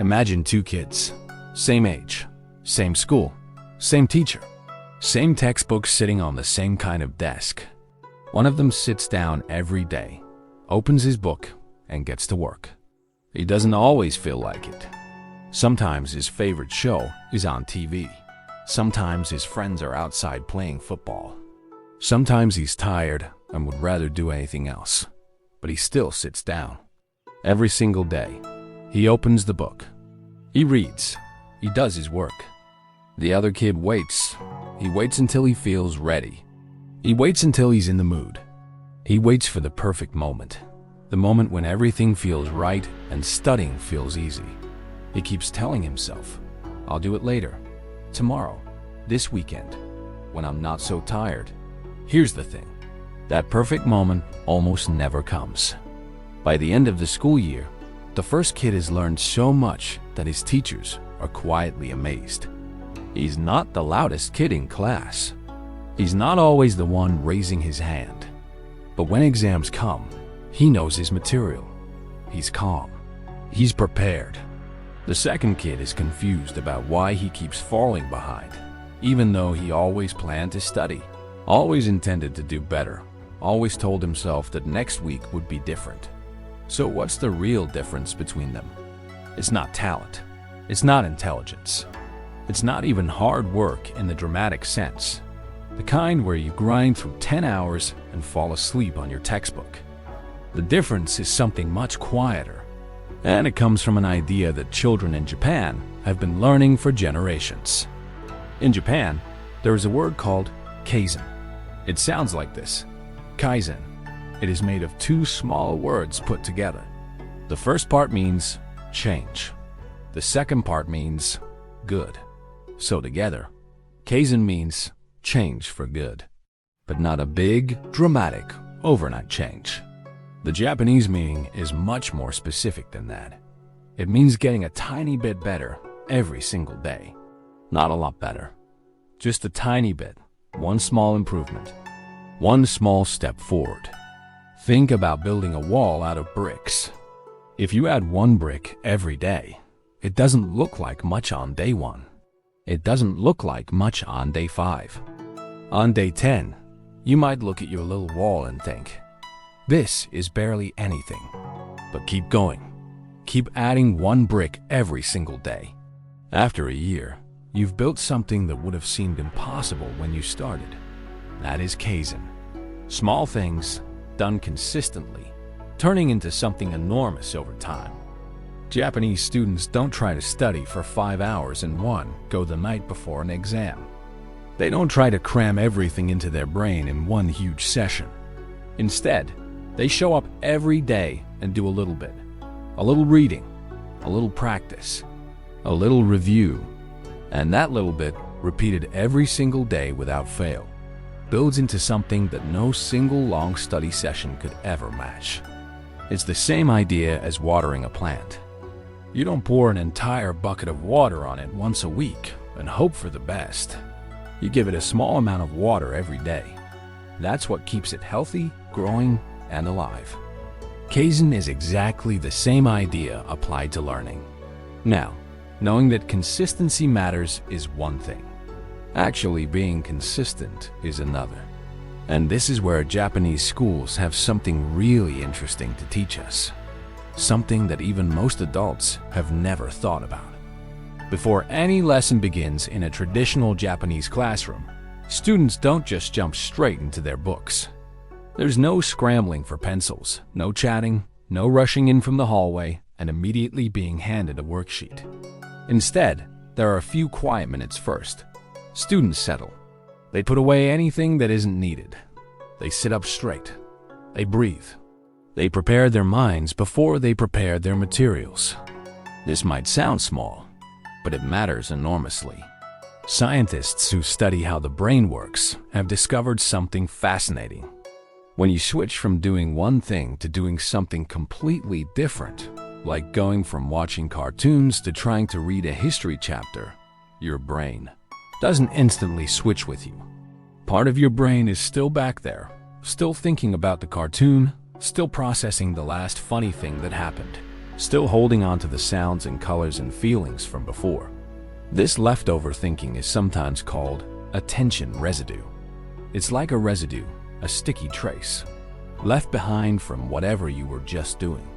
Imagine two kids, same age, same school, same teacher, same textbooks sitting on the same kind of desk. One of them sits down every day, opens his book, and gets to work. He doesn't always feel like it. Sometimes his favorite show is on TV. Sometimes his friends are outside playing football. Sometimes he's tired and would rather do anything else, but he still sits down. Every single day, he opens the book. He reads. He does his work. The other kid waits. He waits until he feels ready. He waits until he's in the mood. He waits for the perfect moment. The moment when everything feels right and studying feels easy. He keeps telling himself, I'll do it later, tomorrow, this weekend, when I'm not so tired. Here's the thing. That perfect moment almost never comes. By the end of the school year, the first kid has learned so much that his teachers are quietly amazed. He's not the loudest kid in class. He's not always the one raising his hand. But when exams come, he knows his material. He's calm. He's prepared. The second kid is confused about why he keeps falling behind, even though he always planned to study, always intended to do better, always told himself that next week would be different. So what's the real difference between them? It's not talent. It's not intelligence. It's not even hard work in the dramatic sense, the kind where you grind through 10 hours and fall asleep on your textbook. The difference is something much quieter, and it comes from an idea that children in Japan have been learning for generations. In Japan, there is a word called Kaizen. It sounds like this, Kaizen. It is made of two small words put together. The first part means change. The second part means good. So together, Kaizen means change for good, but not a big, dramatic, overnight change. The Japanese meaning is much more specific than that. It means getting a tiny bit better every single day. Not a lot better. Just a tiny bit, one small improvement, one small step forward. Think about building a wall out of bricks. If you add one brick every day, it doesn't look like much on day 1. It doesn't look like much on day 5. On day 10, you might look at your little wall and think, this is barely anything. But keep going. Keep adding one brick every single day. After a year, you've built something that would have seemed impossible when you started. That is Kaizen. Small things done consistently, turning into something enormous over time. Japanese students don't try to study for 5 hours in one go the night before an exam. They don't try to cram everything into their brain in one huge session. Instead, they show up every day and do a little bit. A little reading, a little practice, a little review, and that little bit, repeated every single day without fail, builds into something that no single long study session could ever match. It's the same idea as watering a plant. You don't pour an entire bucket of water on it once a week and hope for the best. You give it a small amount of water every day. That's what keeps it healthy, growing, and alive. Kaizen is exactly the same idea applied to learning. Now, knowing that consistency matters is one thing. Actually being consistent is another. And this is where Japanese schools have something really interesting to teach us. Something that even most adults have never thought about. Before any lesson begins in a traditional Japanese classroom, students don't just jump straight into their books. There's no scrambling for pencils, no chatting, no rushing in from the hallway and immediately being handed a worksheet. Instead, there are a few quiet minutes first. Students settle. They put away anything that isn't needed. They sit up straight. They breathe. They prepare their minds before they prepare their materials. This might sound small, but it matters enormously. Scientists who study how the brain works have discovered something fascinating. When you switch from doing one thing to doing something completely different, like going from watching cartoons to trying to read a history chapter, your brain doesn't instantly switch with you. Part of your brain is still back there, still thinking about the cartoon, still processing the last funny thing that happened, still holding on to the sounds and colors and feelings from before. This leftover thinking is sometimes called attention residue. It's like a residue, a sticky trace, left behind from whatever you were just doing.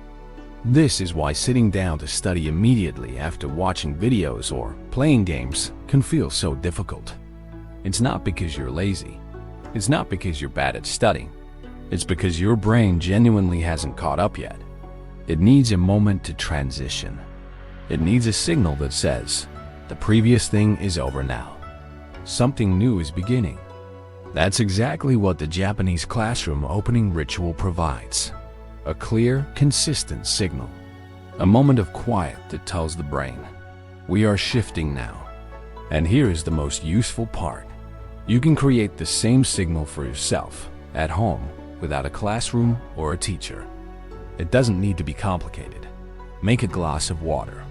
This is why sitting down to study immediately after watching videos or playing games can feel so difficult. It's not because you're lazy. It's not because you're bad at studying. It's because your brain genuinely hasn't caught up yet. It needs a moment to transition. It needs a signal that says, the previous thing is over now. Something new is beginning. That's exactly what the Japanese classroom opening ritual provides. A clear, consistent signal. A moment of quiet that tells the brain, we are shifting now. And here is the most useful part. You can create the same signal for yourself, at home, without a classroom or a teacher. It doesn't need to be complicated. Make a glass of water.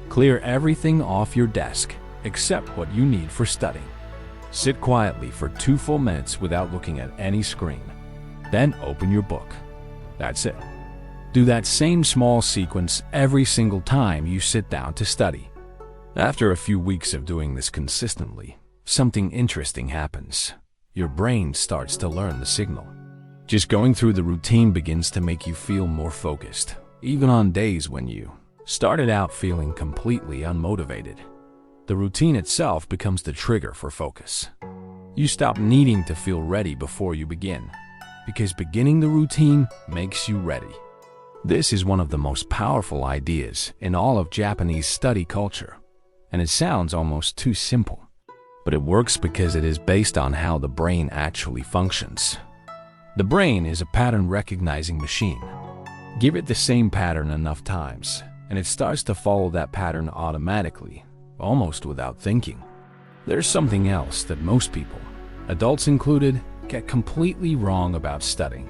Clear everything off your desk, except what you need for studying. Sit quietly for 2 full minutes without looking at any screen. Then open your book. That's it. Do that same small sequence every single time you sit down to study. After a few weeks of doing this consistently, something interesting happens. Your brain starts to learn the signal. Just going through the routine begins to make you feel more focused, even on days when you started out feeling completely unmotivated. The routine itself becomes the trigger for focus. You stop needing to feel ready before you begin, because beginning the routine makes you ready. This is one of the most powerful ideas in all of Japanese study culture, and it sounds almost too simple, but it works because it is based on how the brain actually functions. The brain is a pattern-recognizing machine. Give it the same pattern enough times, and it starts to follow that pattern automatically, almost without thinking. There's something else that most people, adults included, get completely wrong about studying.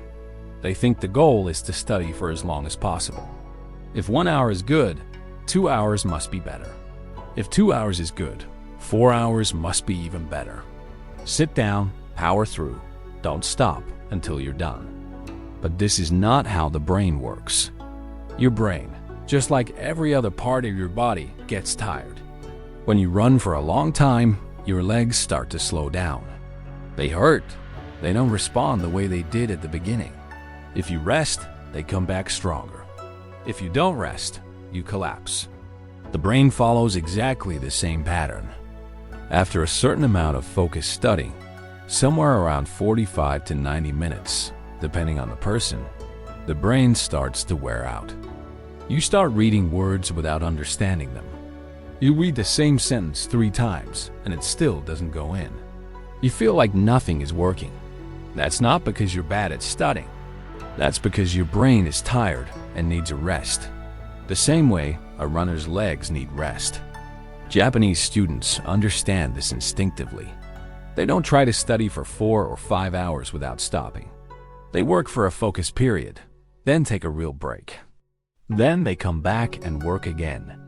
They think the goal is to study for as long as possible. If 1 hour is good, 2 hours must be better. If 2 hours is good, 4 hours must be even better. Sit down, power through, don't stop until you're done. But this is not how the brain works. Your brain, just like every other part of your body, gets tired. When you run for a long time, your legs start to slow down. They hurt. They don't respond the way they did at the beginning. If you rest, they come back stronger. If you don't rest, you collapse. The brain follows exactly the same pattern. After a certain amount of focused studying, somewhere around 45 to 90 minutes, depending on the person, the brain starts to wear out. You start reading words without understanding them. You read the same sentence 3 times, and it still doesn't go in. You feel like nothing is working. That's not because you're bad at studying. That's because your brain is tired and needs a rest. The same way a runner's legs need rest. Japanese students understand this instinctively. They don't try to study for 4 or 5 hours without stopping. They work for a focused period, then take a real break. Then they come back and work again.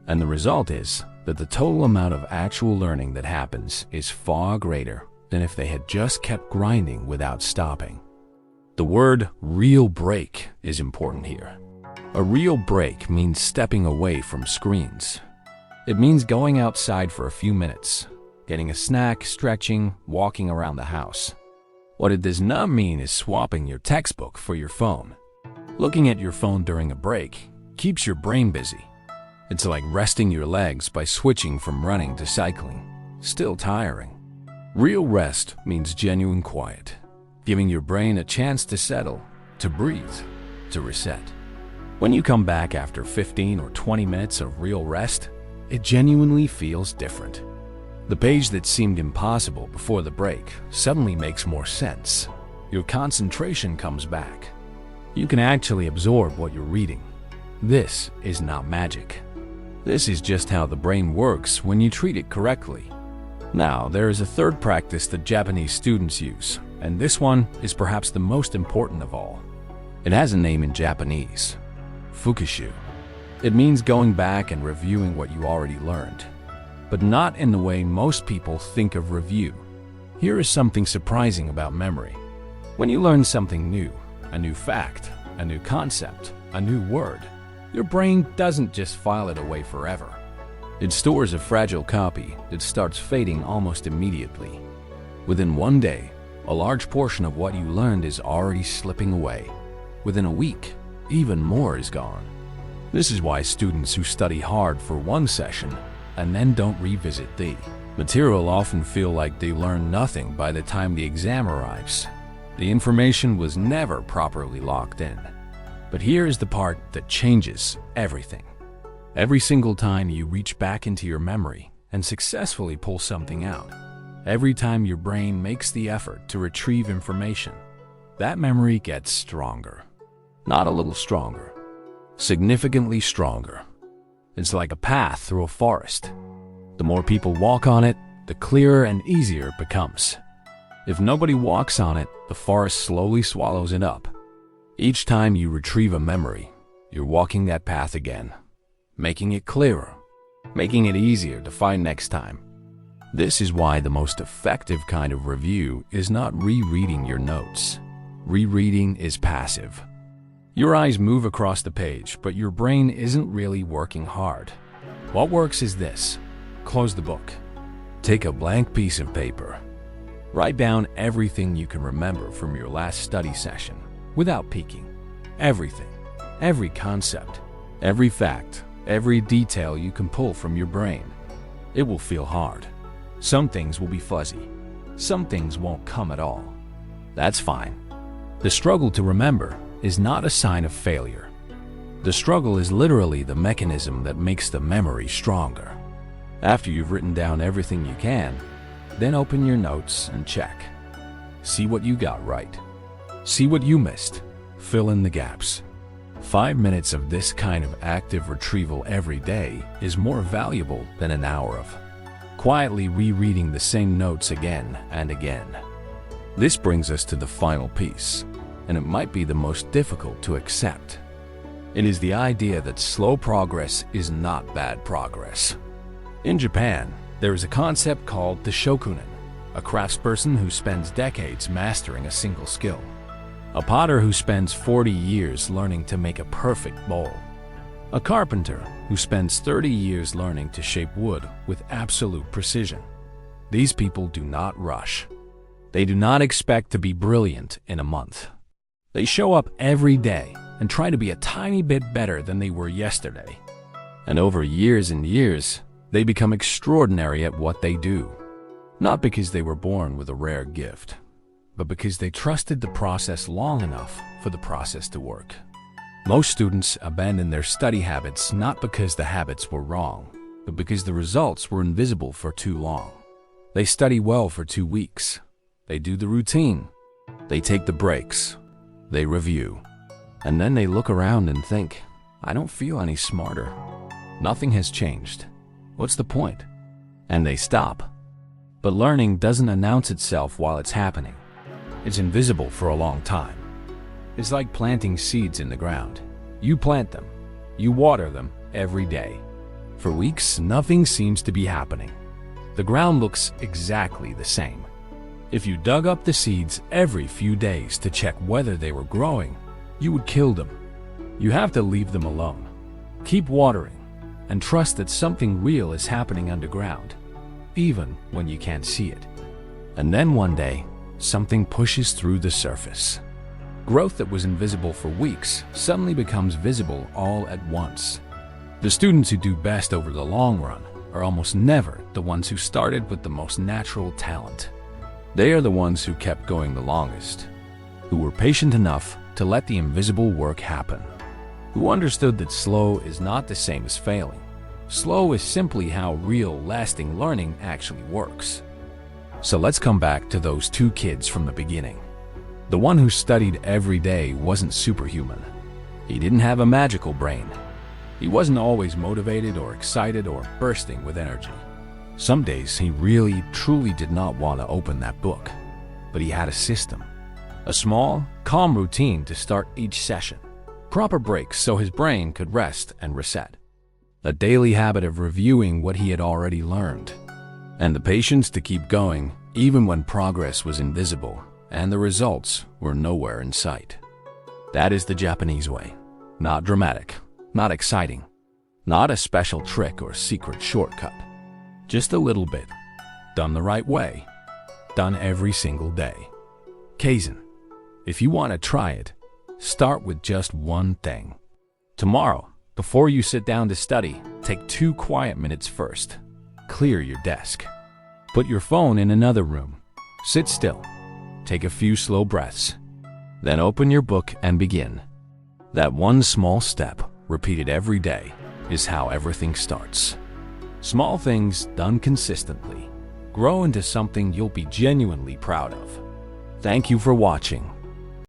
And the result is that the total amount of actual learning that happens is far greater than if they had just kept grinding without stopping. The word real break is important here. A real break means stepping away from screens. It means going outside for a few minutes, getting a snack, stretching, walking around the house. What it does not mean is swapping your textbook for your phone. Looking at your phone during a break keeps your brain busy. It's like resting your legs by switching from running to cycling. Still tiring. Real rest means genuine quiet, giving your brain a chance to settle, to breathe, to reset. When you come back after 15 or 20 minutes of real rest, it genuinely feels different. The page that seemed impossible before the break suddenly makes more sense. Your concentration comes back. You can actually absorb what you're reading. This is not magic. This is just how the brain works when you treat it correctly. Now, there is a third practice that Japanese students use, and this one is perhaps the most important of all. It has a name in Japanese: Fukushu. It means going back and reviewing what you already learned, but not in the way most people think of review. Here is something surprising about memory. When you learn something new, a new fact, a new concept, a new word, Your brain doesn't just file it away forever. It stores a fragile copy that starts fading almost immediately. Within one day, a large portion of what you learned is already slipping away. Within a week, even more is gone. This is why students who study hard for one session and then don't revisit the material often feel like they learn nothing by the time the exam arrives. The information was never properly locked in. But here is the part that changes everything. Every single time you reach back into your memory and successfully pull something out, every time your brain makes the effort to retrieve information, that memory gets stronger. Not a little stronger, significantly stronger. It's like a path through a forest. The more people walk on it, the clearer and easier it becomes. If nobody walks on it, the forest slowly swallows it up. Each time you retrieve a memory, you're walking that path again, making it clearer, making it easier to find next time. This is why the most effective kind of review is not rereading your notes. Rereading is passive. Your eyes move across the page, but your brain isn't really working hard. What works is this. Close the book. Take a blank piece of paper. Write down everything you can remember from your last study session without peeking. Everything, every concept, every fact, every detail you can pull from your brain. It will feel hard. Some things will be fuzzy. Some things won't come at all. That's fine. The struggle to remember is not a sign of failure. The struggle is literally the mechanism that makes the memory stronger. After you've written down everything you can, then open your notes and check. See what you got right. See what you missed. Fill in the gaps. 5 minutes of this kind of active retrieval every day is more valuable than an hour of quietly rereading the same notes again and again. This brings us to the final piece, and it might be the most difficult to accept. It is the idea that slow progress is not bad progress. In Japan, there is a concept called the shokunin, a craftsperson who spends decades mastering a single skill. A potter who spends 40 years learning to make a perfect bowl. A carpenter who spends 30 years learning to shape wood with absolute precision. These people do not rush. They do not expect to be brilliant in a month. They show up every day and try to be a tiny bit better than they were yesterday. And over years and years, they become extraordinary at what they do. Not because they were born with a rare gift, but because they trusted the process long enough for the process to work. Most students abandon their study habits not because the habits were wrong, but because the results were invisible for too long. They study well for 2 weeks. They do the routine. They take the breaks. They review. And then they look around and think, I don't feel any smarter. Nothing has changed. What's the point? And they stop. But learning doesn't announce itself while it's happening. It's invisible for a long time. It's like planting seeds in the ground. You plant them. You water them every day. For weeks, nothing seems to be happening. The ground looks exactly the same. If you dug up the seeds every few days to check whether they were growing, you would kill them. You have to leave them alone. Keep watering and trust that something real is happening underground, even when you can't see it. And then one day, something pushes through the surface. Growth that was invisible for weeks suddenly becomes visible all at once. The students who do best over the long run are almost never the ones who started with the most natural talent. They are the ones who kept going the longest, who were patient enough to let the invisible work happen, who understood that slow is not the same as failing. Slow is simply how real, lasting learning actually works. So let's come back to those 2 kids from the beginning. The one who studied every day wasn't superhuman. He didn't have a magical brain. He wasn't always motivated or excited or bursting with energy. Some days he really, truly did not want to open that book. But he had a system. A small, calm routine to start each session. Proper breaks so his brain could rest and reset. A daily habit of reviewing what he had already learned. And the patience to keep going even when progress was invisible and the results were nowhere in sight. That is the Japanese way. Not dramatic, Not exciting. Not a special trick or secret shortcut. Just a little bit. Done the right way. Done every single day. Kaizen. If you want to try it, start with just one thing. Tomorrow, before you sit down to study, take 2 quiet minutes first. Clear your desk. Put your phone in another room. Sit still. Take a few slow breaths. Then open your book and begin. That one small step, repeated every day, is how everything starts. Small things done consistently grow into something you'll be genuinely proud of. Thank you for watching.